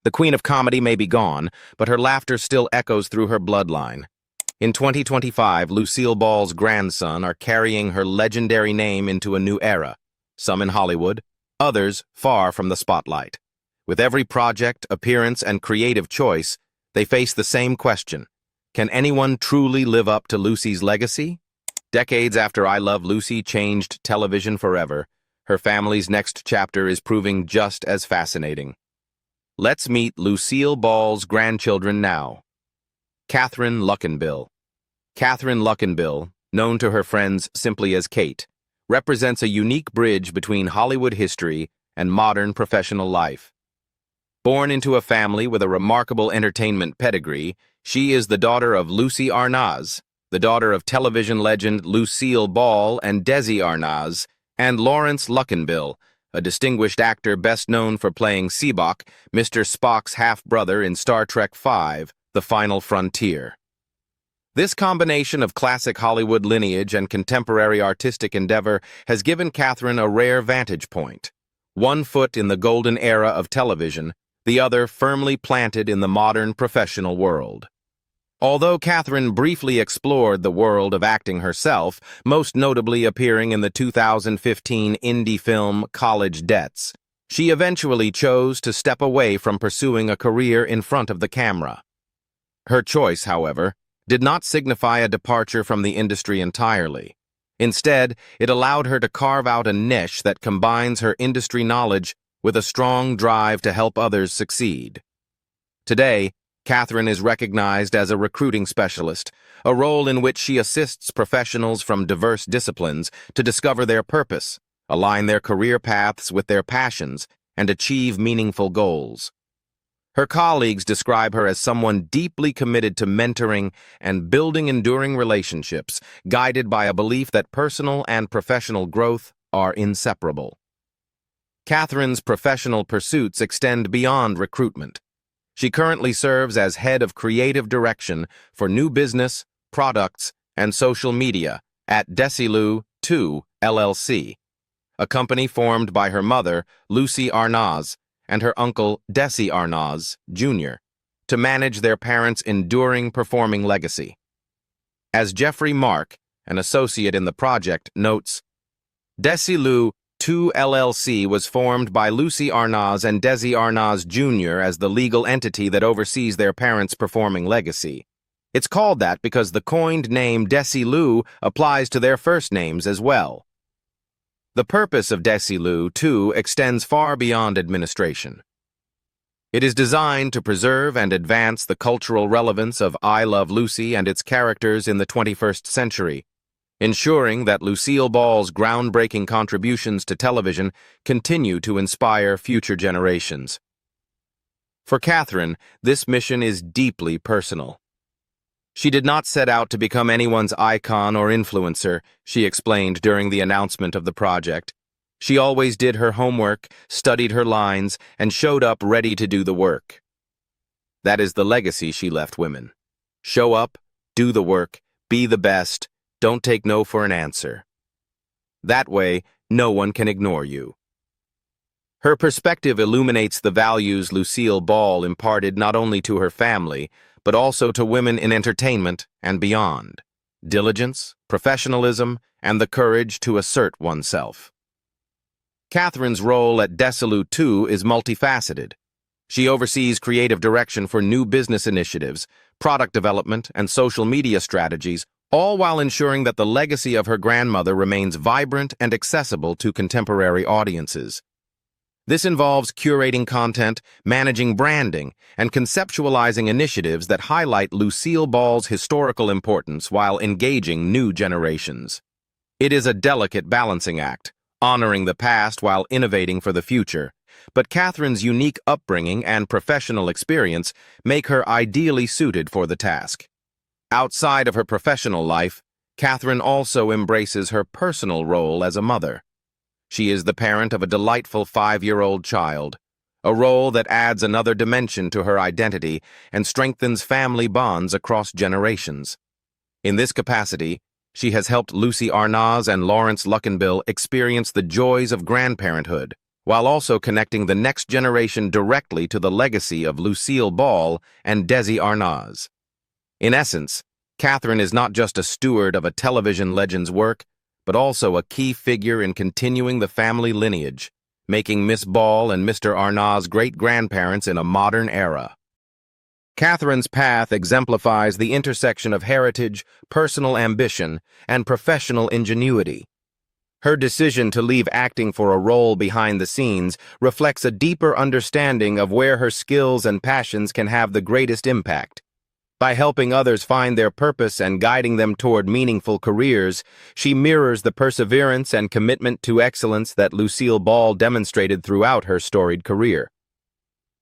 The queen of comedy may be gone, but her laughter still echoes through her bloodline. In 2025, Lucille Ball's grandson are carrying her legendary name into a new era, some in Hollywood, others far from the spotlight. With every project, appearance, and creative choice, they face the same question. Can anyone truly live up to Lucy's legacy? Decades after I Love Lucy changed television forever, her family's next chapter is proving just as fascinating. Let's meet Lucille Ball's grandchildren now. Catherine Luckenbill. Catherine Luckenbill, known to her friends simply as Kate, represents a unique bridge between Hollywood history and modern professional life. Born into a family with a remarkable entertainment pedigree, she is the daughter of Lucy Arnaz, the daughter of television legend Lucille Ball and Desi Arnaz, and Lawrence Luckenbill, a distinguished actor best known for playing Seabock, Mr. Spock's half-brother in Star Trek V, The Final Frontier. This combination of classic Hollywood lineage and contemporary artistic endeavor has given Catherine a rare vantage point. One foot in the golden era of television, the other firmly planted in the modern professional world. Although Catherine briefly explored the world of acting herself, most notably appearing in the 2015 indie film College Debts, she eventually chose to step away from pursuing a career in front of the camera. Her choice, however, did not signify a departure from the industry entirely. Instead, it allowed her to carve out a niche that combines her industry knowledge with a strong drive to help others succeed. Today, Catherine is recognized as a recruiting specialist, a role in which she assists professionals from diverse disciplines to discover their purpose, align their career paths with their passions, and achieve meaningful goals. Her colleagues describe her as someone deeply committed to mentoring and building enduring relationships, guided by a belief that personal and professional growth are inseparable. Catherine's professional pursuits extend beyond recruitment. She currently serves as head of creative direction for new business, products, and social media at Desilu 2 LLC, a company formed by her mother, Lucy Arnaz, and her uncle, Desi Arnaz, Jr., to manage their parents' enduring performing legacy. As Jeffrey Mark, an associate in the project, notes, Desilu 2 LLC was formed by Lucy Arnaz and Desi Arnaz Jr. as the legal entity that oversees their parents' performing legacy. It's called that because the coined name Desilu applies to their first names as well. The purpose of Desilu, too, extends far beyond administration. It is designed to preserve and advance the cultural relevance of I Love Lucy and its characters in the 21st century, ensuring that Lucille Ball's groundbreaking contributions to television continue to inspire future generations. For Catherine, this mission is deeply personal. She did not set out to become anyone's icon or influencer, she explained during the announcement of the project. She always did her homework, studied her lines, and showed up ready to do the work. That is the legacy she left women. Show up, do the work, be the best, don't take no for an answer. That way, no one can ignore you. Her perspective illuminates the values Lucille Ball imparted not only to her family, but also to women in entertainment and beyond: diligence, professionalism, and the courage to assert oneself. Catherine's role at Desilu 2 is multifaceted. She oversees creative direction for new business initiatives, product development, and social media strategies, all while ensuring that the legacy of her grandmother remains vibrant and accessible to contemporary audiences. This involves curating content, managing branding, and conceptualizing initiatives that highlight Lucille Ball's historical importance while engaging new generations. It is a delicate balancing act, honoring the past while innovating for the future, but Catherine's unique upbringing and professional experience make her ideally suited for the task. Outside of her professional life, Catherine also embraces her personal role as a mother. She is the parent of a delightful 5-year-old child, a role that adds another dimension to her identity and strengthens family bonds across generations. In this capacity, she has helped Lucy Arnaz and Lawrence Luckenbill experience the joys of grandparenthood, while also connecting the next generation directly to the legacy of Lucille Ball and Desi Arnaz. In essence, Catherine is not just a steward of a television legend's work, but also a key figure in continuing the family lineage, making Miss Ball and Mr. Arnaz great-grandparents in a modern era. Catherine's path exemplifies the intersection of heritage, personal ambition, and professional ingenuity. Her decision to leave acting for a role behind the scenes reflects a deeper understanding of where her skills and passions can have the greatest impact. By helping others find their purpose and guiding them toward meaningful careers, she mirrors the perseverance and commitment to excellence that Lucille Ball demonstrated throughout her storied career.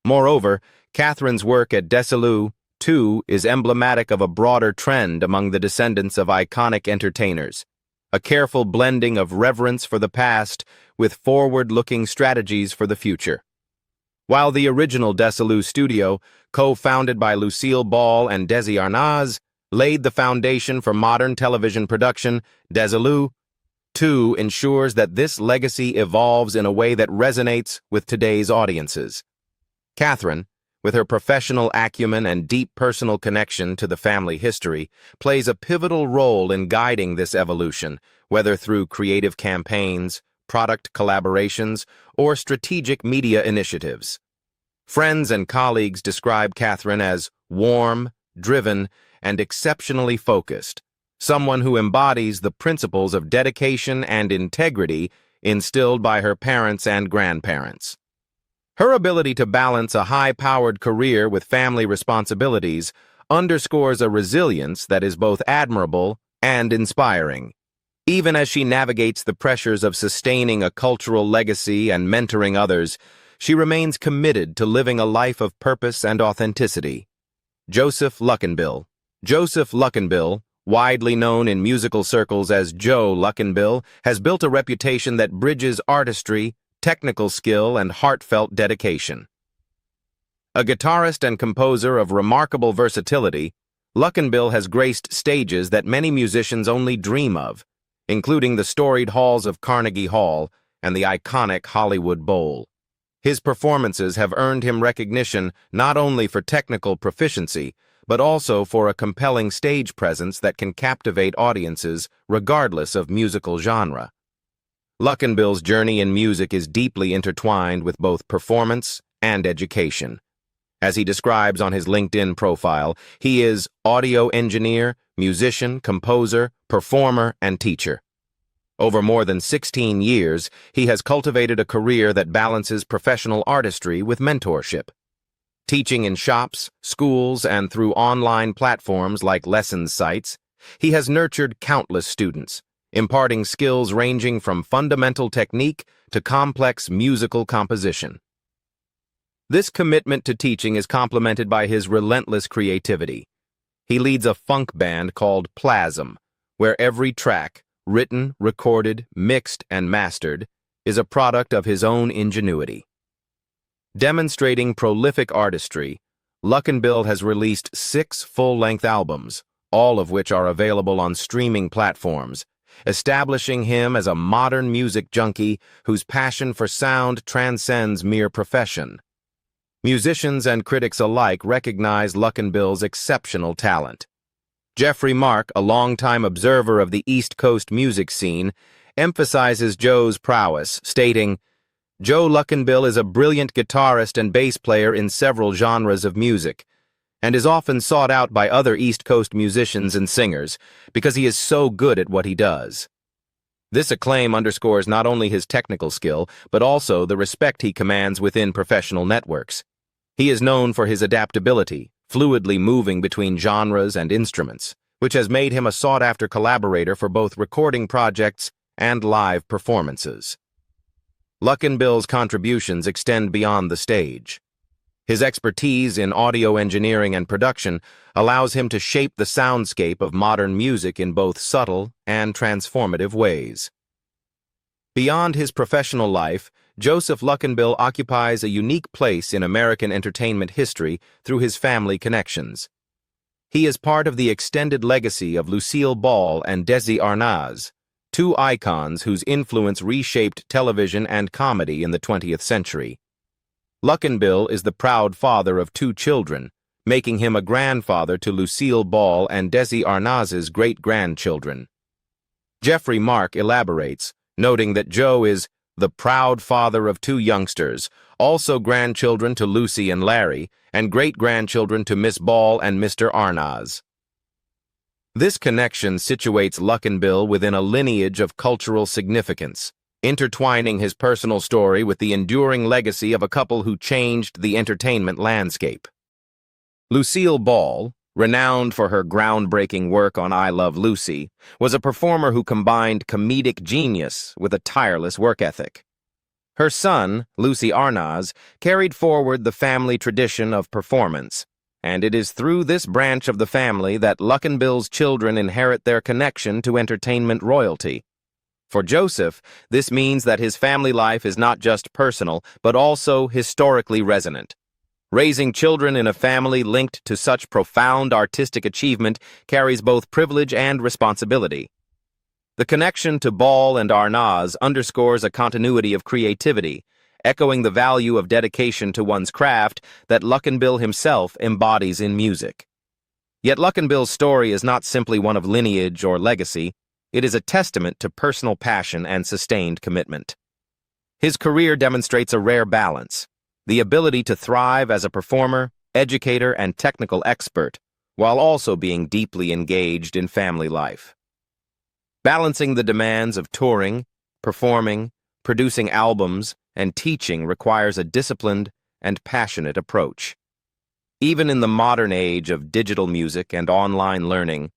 Moreover, Catherine's work at Desilu, too, is emblematic of a broader trend among the descendants of iconic entertainers, a careful blending of reverence for the past with forward-looking strategies for the future. While the original Desilu studio, co-founded by Lucille Ball and Desi Arnaz, laid the foundation for modern television production, Desilu, too, ensures that this legacy evolves in a way that resonates with today's audiences. Catherine, with her professional acumen and deep personal connection to the family history, plays a pivotal role in guiding this evolution, whether through creative campaigns, product collaborations, or strategic media initiatives. Friends and colleagues describe Catherine as warm, driven, and exceptionally focused, someone who embodies the principles of dedication and integrity instilled by her parents and grandparents. Her ability to balance a high-powered career with family responsibilities underscores a resilience that is both admirable and inspiring. Even as she navigates the pressures of sustaining a cultural legacy and mentoring others, she remains committed to living a life of purpose and authenticity. Joseph Luckenbill. Joseph Luckenbill, widely known in musical circles as Joe Luckenbill, has built a reputation that bridges artistry, technical skill, and heartfelt dedication. A guitarist and composer of remarkable versatility, Luckenbill has graced stages that many musicians only dream of, including the storied halls of Carnegie Hall and the iconic Hollywood Bowl. His performances have earned him recognition not only for technical proficiency, but also for a compelling stage presence that can captivate audiences regardless of musical genre. Luckenbill's journey in music is deeply intertwined with both performance and education. As he describes on his LinkedIn profile, he is audio engineer, musician, composer, performer, and teacher. Over more than 16 years, he has cultivated a career that balances professional artistry with mentorship. Teaching in shops, schools, and through online platforms like lessons sites, he has nurtured countless students, imparting skills ranging from fundamental technique to complex musical composition. This commitment to teaching is complemented by his relentless creativity. He leads a funk band called Plasm, where every track, written, recorded, mixed, and mastered, is a product of his own ingenuity. Demonstrating prolific artistry, Luckenbill has released 6 full-length albums, all of which are available on streaming platforms, establishing him as a modern music junkie whose passion for sound transcends mere profession. Musicians and critics alike recognize Luckenbill's exceptional talent. Jeffrey Mark, a longtime observer of the East Coast music scene, emphasizes Joe's prowess, stating, "Joe Luckenbill is a brilliant guitarist and bass player in several genres of music, and is often sought out by other East Coast musicians and singers because he is so good at what he does." This acclaim underscores not only his technical skill, but also the respect he commands within professional networks. He is known for his adaptability, fluidly moving between genres and instruments, which has made him a sought-after collaborator for both recording projects and live performances. Luckenbill's contributions extend beyond the stage. His expertise in audio engineering and production allows him to shape the soundscape of modern music in both subtle and transformative ways. Beyond his professional life, Joseph Luckenbill occupies a unique place in American entertainment history through his family connections. He is part of the extended legacy of Lucille Ball and Desi Arnaz, two icons whose influence reshaped television and comedy in the 20th century. Luckinbill is the proud father of two children, making him a grandfather to Lucille Ball and Desi Arnaz's great-grandchildren. Jeffrey Mark elaborates, noting that Joe is the proud father of two youngsters, also grandchildren to Lucy and Larry, and great-grandchildren to Miss Ball and Mr. Arnaz. This connection situates Luckinbill within a lineage of cultural significance, intertwining his personal story with the enduring legacy of a couple who changed the entertainment landscape. Lucille Ball, renowned for her groundbreaking work on I Love Lucy, was a performer who combined comedic genius with a tireless work ethic. Her son, Lucy Arnaz, carried forward the family tradition of performance, and it is through this branch of the family that Luckinbill's children inherit their connection to entertainment royalty. For Joseph, this means that his family life is not just personal, but also historically resonant. Raising children in a family linked to such profound artistic achievement carries both privilege and responsibility. The connection to Ball and Arnaz underscores a continuity of creativity, echoing the value of dedication to one's craft that Luckinbill himself embodies in music. Yet Luckinbill's story is not simply one of lineage or legacy, it is a testament to personal passion and sustained commitment. His career demonstrates a rare balance, the ability to thrive as a performer, educator, and technical expert, while also being deeply engaged in family life. Balancing the demands of touring, performing, producing albums, and teaching requires a disciplined and passionate approach. Even in the modern age of digital music and online learning,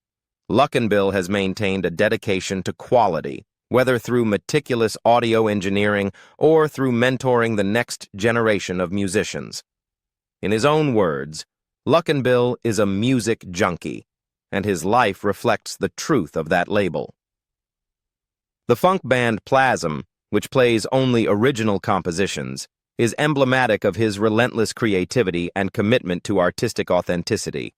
Luckinbill has maintained a dedication to quality, whether through meticulous audio engineering or through mentoring the next generation of musicians. In his own words, Luckinbill is a music junkie, and his life reflects the truth of that label. The funk band Plasm, which plays only original compositions, is emblematic of his relentless creativity and commitment to artistic authenticity.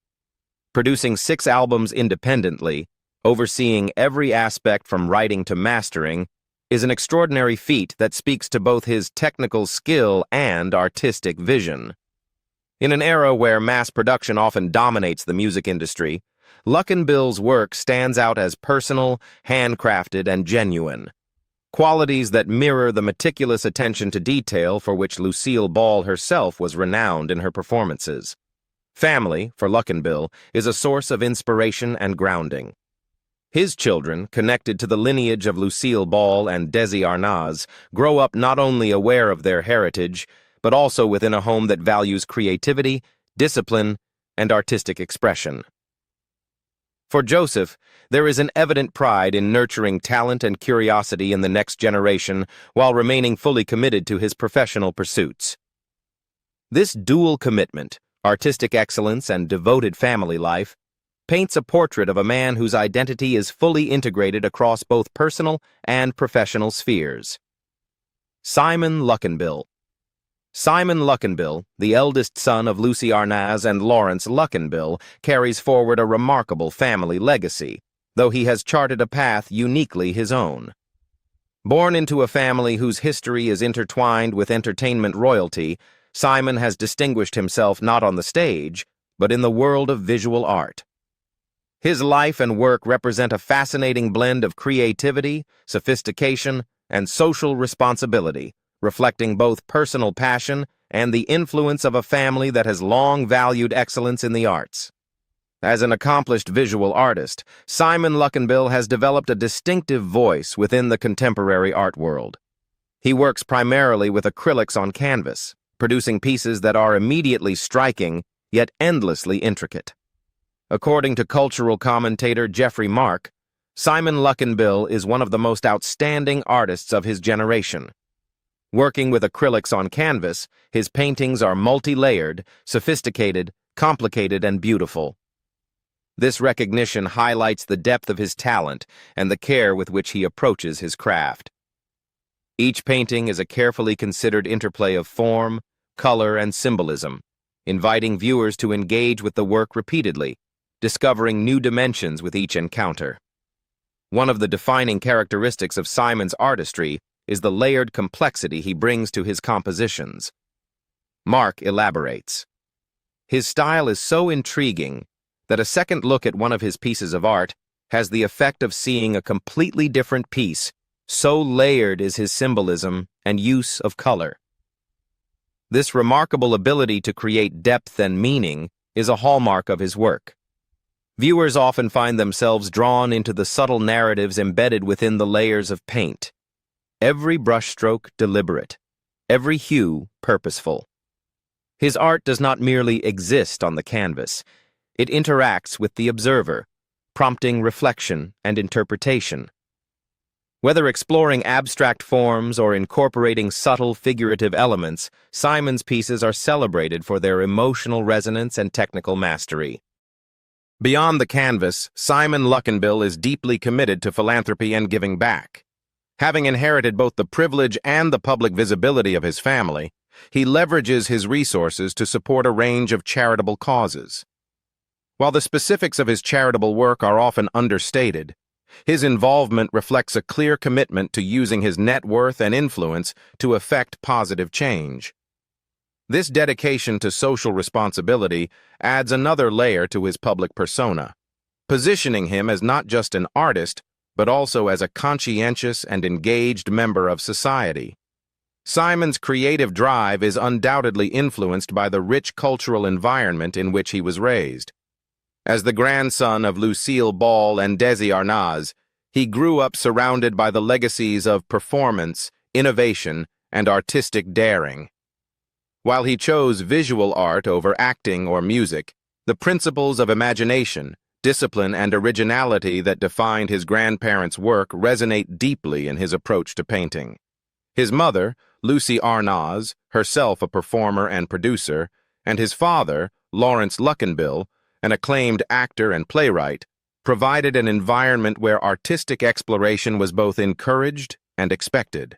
Producing 6 albums independently, overseeing every aspect from writing to mastering, is an extraordinary feat that speaks to both his technical skill and artistic vision. In an era where mass production often dominates the music industry, Luckinbill's work stands out as personal, handcrafted, and genuine. Qualities that mirror the meticulous attention to detail for which Lucille Ball herself was renowned in her performances. Family, for Luckinbill, is a source of inspiration and grounding. His children, connected to the lineage of Lucille Ball and Desi Arnaz, grow up not only aware of their heritage, but also within a home that values creativity, discipline, and artistic expression. For Joseph, there is an evident pride in nurturing talent and curiosity in the next generation while remaining fully committed to his professional pursuits. This dual commitment, artistic excellence and devoted family life, paints a portrait of a man whose identity is fully integrated across both personal and professional spheres. Simon Luckinbill. Simon Luckinbill, the eldest son of Lucy Arnaz and Lawrence Luckinbill, carries forward a remarkable family legacy, though he has charted a path uniquely his own. Born into a family whose history is intertwined with entertainment royalty, Simon has distinguished himself not on the stage, but in the world of visual art. His life and work represent a fascinating blend of creativity, sophistication, and social responsibility, reflecting both personal passion and the influence of a family that has long valued excellence in the arts. As an accomplished visual artist, Simon Luckinbill has developed a distinctive voice within the contemporary art world. He works primarily with acrylics on canvas, producing pieces that are immediately striking, yet endlessly intricate. According to cultural commentator Jeffrey Mark, Simon Luckinbill is one of the most outstanding artists of his generation. Working with acrylics on canvas, his paintings are multi-layered, sophisticated, complicated, and beautiful. This recognition highlights the depth of his talent and the care with which he approaches his craft. Each painting is a carefully considered interplay of form, color, and symbolism, inviting viewers to engage with the work repeatedly, discovering new dimensions with each encounter. One of the defining characteristics of Simon's artistry is the layered complexity he brings to his compositions. Mark elaborates. His style is so intriguing that a second look at one of his pieces of art has the effect of seeing a completely different piece, so layered is his symbolism and use of color. This remarkable ability to create depth and meaning is a hallmark of his work. Viewers often find themselves drawn into the subtle narratives embedded within the layers of paint. Every brushstroke deliberate, every hue purposeful. His art does not merely exist on the canvas. It interacts with the observer, prompting reflection and interpretation. Whether exploring abstract forms or incorporating subtle figurative elements, Simon's pieces are celebrated for their emotional resonance and technical mastery. Beyond the canvas, Simon Luckenbill is deeply committed to philanthropy and giving back. Having inherited both the privilege and the public visibility of his family, he leverages his resources to support a range of charitable causes. While the specifics of his charitable work are often understated, his involvement reflects a clear commitment to using his net worth and influence to effect positive change. This dedication to social responsibility adds another layer to his public persona, positioning him as not just an artist, but also as a conscientious and engaged member of society. Simon's creative drive is undoubtedly influenced by the rich cultural environment in which he was raised. As the grandson of Lucille Ball and Desi Arnaz, he grew up surrounded by the legacies of performance, innovation, and artistic daring. While he chose visual art over acting or music, the principles of imagination, discipline, and originality that defined his grandparents' work resonate deeply in his approach to painting. His mother, Lucy Arnaz, herself a performer and producer, and his father, Lawrence Luckenbill, an acclaimed actor and playwright, provided an environment where artistic exploration was both encouraged and expected.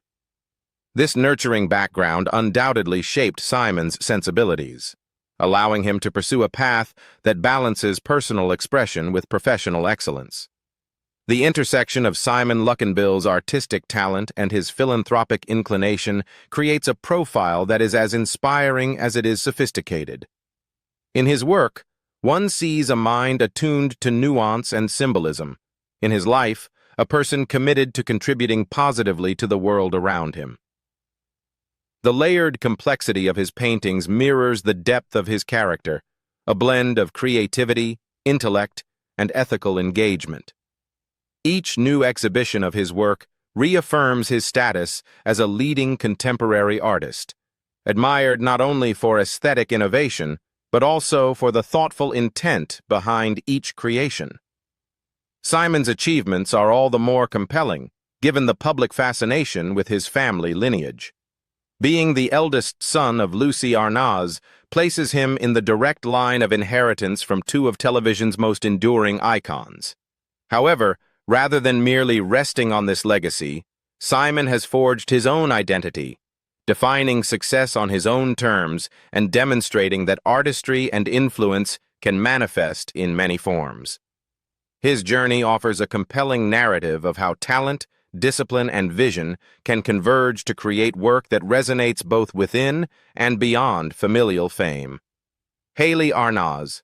This nurturing background undoubtedly shaped Simon's sensibilities, allowing him to pursue a path that balances personal expression with professional excellence. The intersection of Simon Luckenbill's artistic talent and his philanthropic inclination creates a profile that is as inspiring as it is sophisticated. In his work, one sees a mind attuned to nuance and symbolism. In his life, a person committed to contributing positively to the world around him. The layered complexity of his paintings mirrors the depth of his character, a blend of creativity, intellect, and ethical engagement. Each new exhibition of his work reaffirms his status as a leading contemporary artist, admired not only for aesthetic innovation, but also for the thoughtful intent behind each creation. Simon's achievements are all the more compelling, given the public fascination with his family lineage. Being the eldest son of Lucy Arnaz places him in the direct line of inheritance from two of television's most enduring icons. However, rather than merely resting on this legacy, Simon has forged his own identity, defining success on his own terms and demonstrating that artistry and influence can manifest in many forms. His journey offers a compelling narrative of how talent, discipline, and vision can converge to create work that resonates both within and beyond familial fame. Haley Arnaz.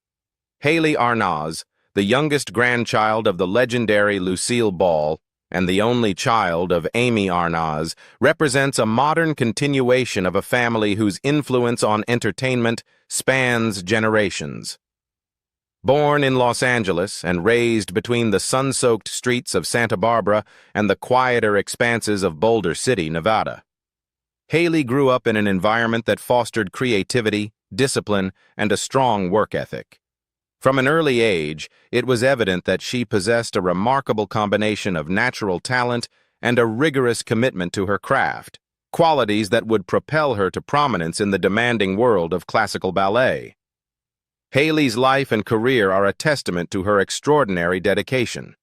Haley Arnaz, the youngest grandchild of the legendary Lucille Ball and the only child of Amy Arnaz, represents a modern continuation of a family whose influence on entertainment spans generations. Born in Los Angeles and raised between the sun-soaked streets of Santa Barbara and the quieter expanses of Boulder City, Nevada, Haley grew up in an environment that fostered creativity, discipline, and a strong work ethic. From an early age, it was evident that she possessed a remarkable combination of natural talent and a rigorous commitment to her craft, qualities that would propel her to prominence in the demanding world of classical ballet. Haley's life and career are a testament to her extraordinary dedication.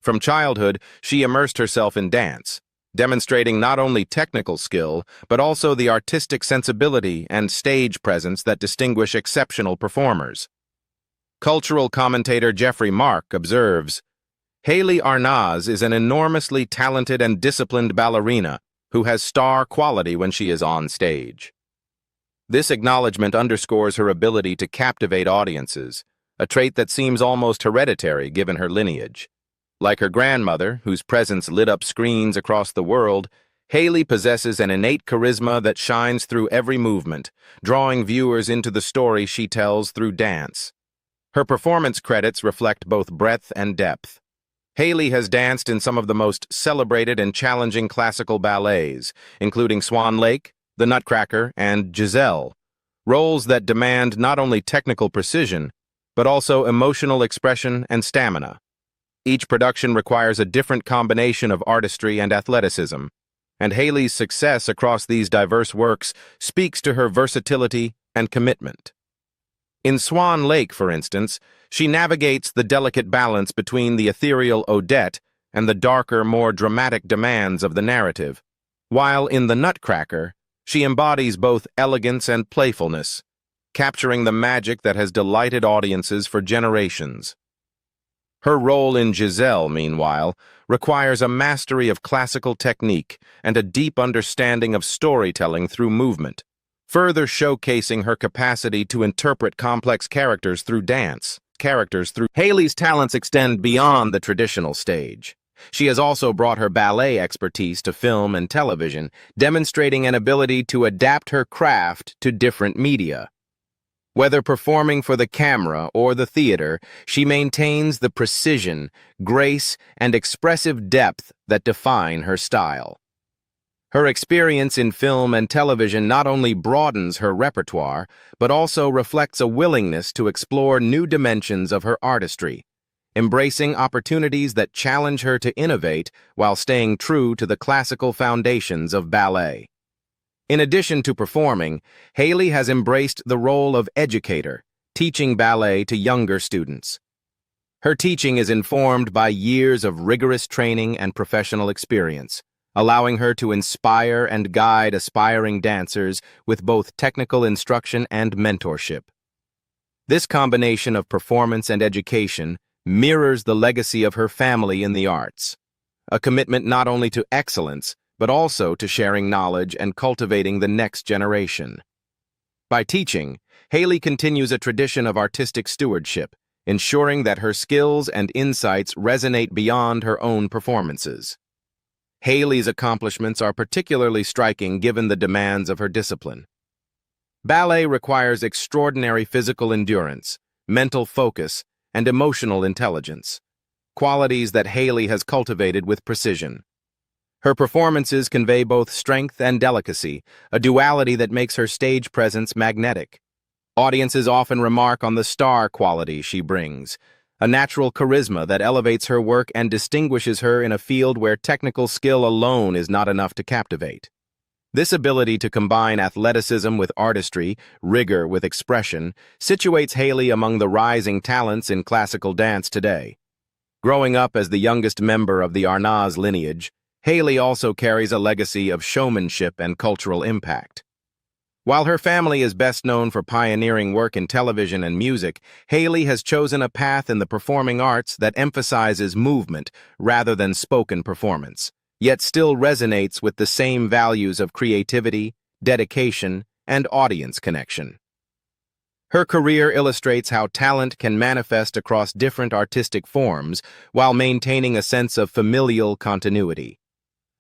From childhood, she immersed herself in dance, demonstrating not only technical skill, but also the artistic sensibility and stage presence that distinguish exceptional performers. Cultural commentator Jeffrey Mark observes, Haley Arnaz is an enormously talented and disciplined ballerina who has star quality when she is on stage. This acknowledgement underscores her ability to captivate audiences, a trait that seems almost hereditary given her lineage. Like her grandmother, whose presence lit up screens across the world, Haley possesses an innate charisma that shines through every movement, drawing viewers into the story she tells through dance. Her performance credits reflect both breadth and depth. Haley has danced in some of the most celebrated and challenging classical ballets, including Swan Lake, The Nutcracker, and Giselle, roles that demand not only technical precision, but also emotional expression and stamina. Each production requires a different combination of artistry and athleticism, and Haley's success across these diverse works speaks to her versatility and commitment. In Swan Lake, for instance, she navigates the delicate balance between the ethereal Odette and the darker, more dramatic demands of the narrative, while in The Nutcracker, she embodies both elegance and playfulness, capturing the magic that has delighted audiences for generations. Her role in Giselle, meanwhile, requires a mastery of classical technique and a deep understanding of storytelling through movement, further showcasing her capacity to interpret complex characters through dance. Haley's talents extend beyond the traditional stage. She has also brought her ballet expertise to film and television, demonstrating an ability to adapt her craft to different media. Whether performing for the camera or the theater, she maintains the precision, grace, and expressive depth that define her style. Her experience in film and television not only broadens her repertoire, but also reflects a willingness to explore new dimensions of her artistry, embracing opportunities that challenge her to innovate while staying true to the classical foundations of ballet. In addition to performing, Haley has embraced the role of educator, teaching ballet to younger students. Her teaching is informed by years of rigorous training and professional experience, allowing her to inspire and guide aspiring dancers with both technical instruction and mentorship. This combination of performance and education mirrors the legacy of her family in the arts, a commitment not only to excellence, but also to sharing knowledge and cultivating the next generation. By teaching, Haley continues a tradition of artistic stewardship, ensuring that her skills and insights resonate beyond her own performances. Haley's accomplishments are particularly striking given the demands of her discipline. Ballet requires extraordinary physical endurance, mental focus, and emotional intelligence, qualities that Haley has cultivated with precision. Her performances convey both strength and delicacy, a duality that makes her stage presence magnetic. Audiences often remark on the star quality she brings, a natural charisma that elevates her work and distinguishes her in a field where technical skill alone is not enough to captivate. This ability to combine athleticism with artistry, rigor with expression, situates Haley among the rising talents in classical dance today. Growing up as the youngest member of the Arnaz lineage, Haley also carries a legacy of showmanship and cultural impact. While her family is best known for pioneering work in television and music, Haley has chosen a path in the performing arts that emphasizes movement rather than spoken performance, yet still resonates with the same values of creativity, dedication, and audience connection. Her career illustrates how talent can manifest across different artistic forms while maintaining a sense of familial continuity,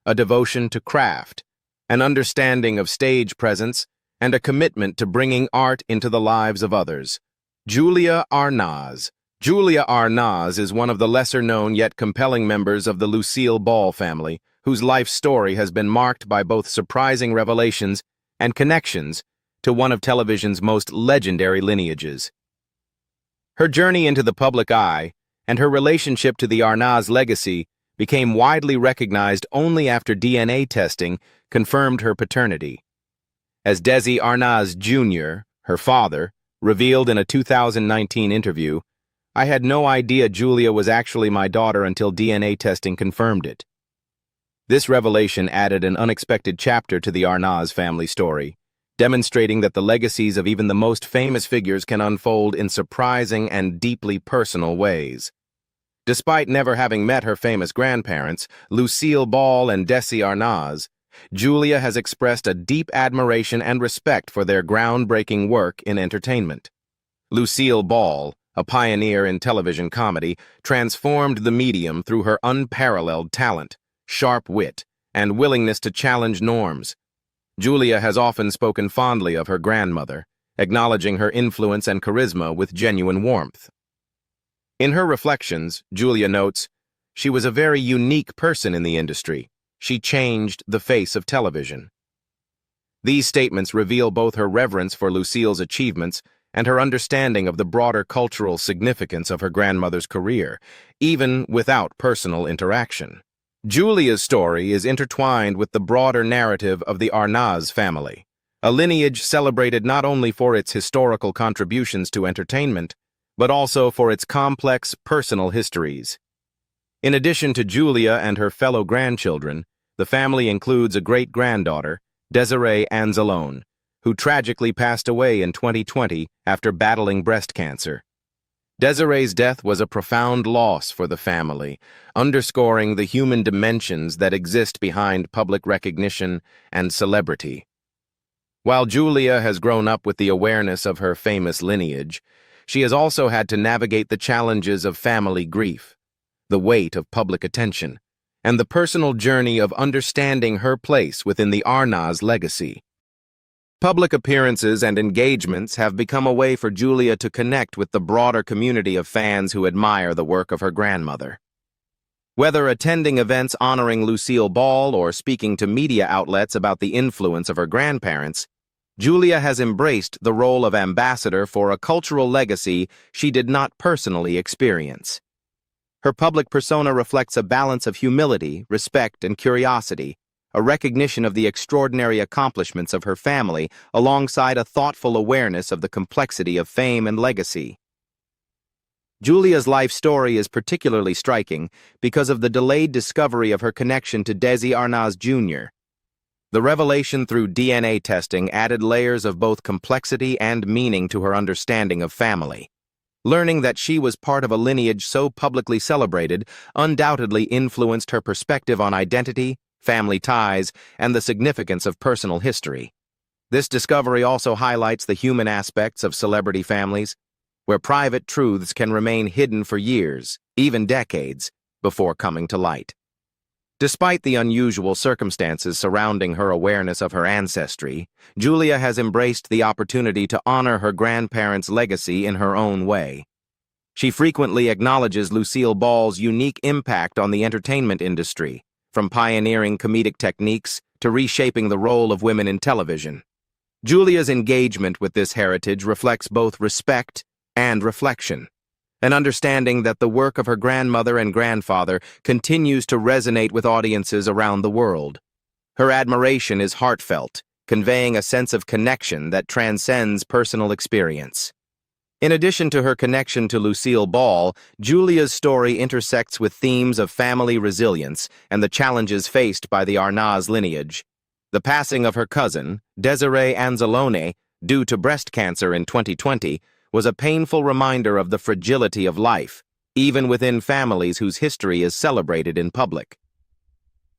a devotion to craft, an understanding of stage presence, and a commitment to bringing art into the lives of others. Julia Arnaz. Julia Arnaz is one of the lesser-known yet compelling members of the Lucille Ball family, whose life story has been marked by both surprising revelations and connections to one of television's most legendary lineages. Her journey into the public eye and her relationship to the Arnaz legacy became widely recognized only after DNA testing confirmed her paternity. As Desi Arnaz Jr., her father, revealed in a 2019 interview, "I had no idea Julia was actually my daughter until DNA testing confirmed it." This revelation added an unexpected chapter to the Arnaz family story, demonstrating that the legacies of even the most famous figures can unfold in surprising and deeply personal ways. Despite never having met her famous grandparents, Lucille Ball and Desi Arnaz, Julia has expressed a deep admiration and respect for their groundbreaking work in entertainment. Lucille Ball, a pioneer in television comedy, transformed the medium through her unparalleled talent, sharp wit, and willingness to challenge norms. Julia has often spoken fondly of her grandmother, acknowledging her influence and charisma with genuine warmth. In her reflections, Julia notes, "She was a very unique person in the industry. She changed the face of television." These statements reveal both her reverence for Lucille's achievements and her understanding of the broader cultural significance of her grandmother's career, even without personal interaction. Julia's story is intertwined with the broader narrative of the Arnaz family, a lineage celebrated not only for its historical contributions to entertainment, but also for its complex personal histories. In addition to Julia and her fellow grandchildren, the family includes a great-granddaughter, Desiree Anzalone, who tragically passed away in 2020 after battling breast cancer. Desiree's death was a profound loss for the family, underscoring the human dimensions that exist behind public recognition and celebrity. While Julia has grown up with the awareness of her famous lineage, she has also had to navigate the challenges of family grief, the weight of public attention, and the personal journey of understanding her place within the Arnaz legacy. Public appearances and engagements have become a way for Julia to connect with the broader community of fans who admire the work of her grandmother. Whether attending events honoring Lucille Ball or speaking to media outlets about the influence of her grandparents, Julia has embraced the role of ambassador for a cultural legacy she did not personally experience. Her public persona reflects a balance of humility, respect, and curiosity, a recognition of the extraordinary accomplishments of her family alongside a thoughtful awareness of the complexity of fame and legacy. Julia's life story is particularly striking because of the delayed discovery of her connection to Desi Arnaz Jr. The revelation through DNA testing added layers of both complexity and meaning to her understanding of family. Learning that she was part of a lineage so publicly celebrated undoubtedly influenced her perspective on identity, family ties, and the significance of personal history. This discovery also highlights the human aspects of celebrity families, where private truths can remain hidden for years, even decades, before coming to light. Despite the unusual circumstances surrounding her awareness of her ancestry, Julia has embraced the opportunity to honor her grandparents' legacy in her own way. She frequently acknowledges Lucille Ball's unique impact on the entertainment industry, from pioneering comedic techniques to reshaping the role of women in television. Julia's engagement with this heritage reflects both respect and reflection, an understanding that the work of her grandmother and grandfather continues to resonate with audiences around the world. Her admiration is heartfelt, conveying a sense of connection that transcends personal experience. In addition to her connection to Lucille Ball, Julia's story intersects with themes of family resilience and the challenges faced by the Arnaz lineage. The passing of her cousin, Desiree Anzalone, due to breast cancer in 2020, was a painful reminder of the fragility of life, even within families whose history is celebrated in public.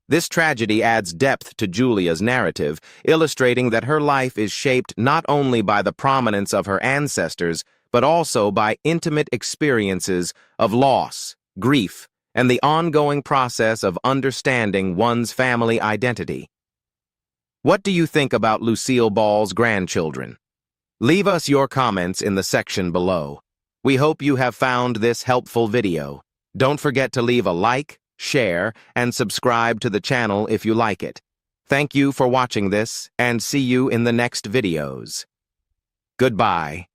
This tragedy adds depth to Julia's narrative, illustrating that her life is shaped not only by the prominence of her ancestors, but also by intimate experiences of loss, grief, and the ongoing process of understanding one's family identity. What do you think about Lucille Ball's grandchildren? Leave us your comments in the section below. We hope you have found this helpful video. Don't forget to leave a like, share, and subscribe to the channel if you like it. Thank you for watching this, and see you in the next videos. Goodbye.